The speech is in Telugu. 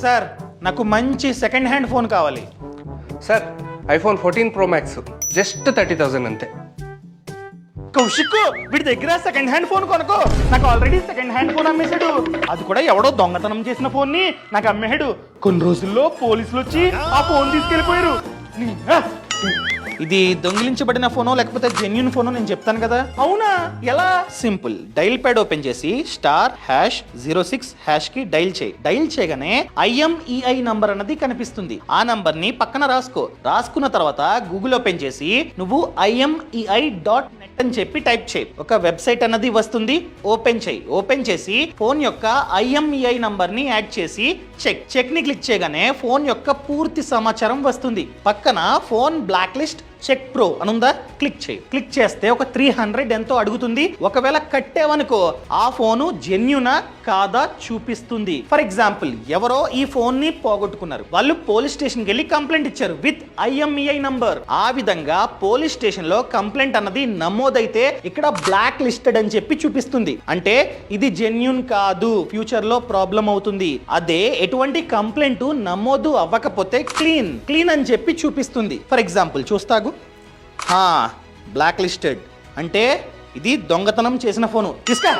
సార్ నాకు మంచి సెకండ్ హ్యాండ్ ఫోన్ కావాలి. Sir iPhone 14 Pro Max just 30,000 అంతే. కౌశిక్ వీడి దగ్గర సెకండ్ హ్యాండ్ ఫోన్ కొనుక్కో. నాకు ఆల్రెడీ సెకండ్ హ్యాండ్ ఫోన్ అమ్మేశాడు. అది కూడా ఎవడో దొంగతనం చేసిన ఫోన్ ని నాకు అమ్మేశాడు. కొన్ని రోజుల్లో పోలీసులు వచ్చి ఆ ఫోన్ తీసుకెళ్లిపోయారు. ఇది దొంగిలించబడిన ఫోనో లేకపోతే జెన్యూన్ ఫోనో నేను చెప్తాను కదా. అవునా, ఎలా? సింపుల్. డైల్ ప్యాడ్ ఓపెన్ చేసి *#06# కి డైల్ చేయి. డైల్ చేయగానే IMEI నంబర్ అన్నది కనిపిస్తుంది. ఆ నంబర్ ని పక్కన రాసుకో. రాసుకున్న తర్వాత గూగుల్ ఓపెన్ చేసి నువ్వు IMEI.net అని చెప్పి టైప్ చేయి. ఒక వెబ్సైట్ అన్నది వస్తుంది. ఓపెన్ చేయి. ఓపెన్ చేసి ఫోన్ యొక్క IMEI నంబర్ ని యాడ్ చేసి చెక్ ని క్లిక్ చేయగానే ఫోన్ యొక్క పూర్తి సమాచారం వస్తుంది. పక్కన phone black list check pro అనుందా, క్లిక్ చేయి. క్లిక్ చేస్తే ఒక 300 ఎంతో అడుగుతుంది. ఒకవేళ కట్టేవనుకో ఆ ఫోను జెన్యూనా కాదా చూపిస్తుంది. ఫర్ ఎగ్జాంపుల్ ఎవరో ఈ ఫోన్ ని పోగొట్టుకున్నారు. వాళ్ళు పోలీస్ స్టేషన్ కి వెళ్ళి కంప్లైంట్ ఇచ్చారు విత్ IMEI నంబర్. ఆ విధంగా పోలీస్ స్టేషన్ లో కంప్లైంట్ అన్నది నమోదైతే ఇక్కడ బ్లాక్ లిస్టెడ్ అని చెప్పి చూపిస్తుంది. అంటే ఇది జెన్యూన్ కాదు, ఫ్యూచర్ లో ప్రాబ్లం అవుతుంది. అదే ఎటువంటి కంప్లైంట్ నమోదు అవ్వకపోతే క్లీన్ అని చెప్పి చూపిస్తుంది. ఫర్ ఎగ్జాంపుల్ చూస్తాగు, బ్లాక్ లిస్టెడ్ అంటే ఇది దొంగతనం చేసిన ఫోను. తీసుకో.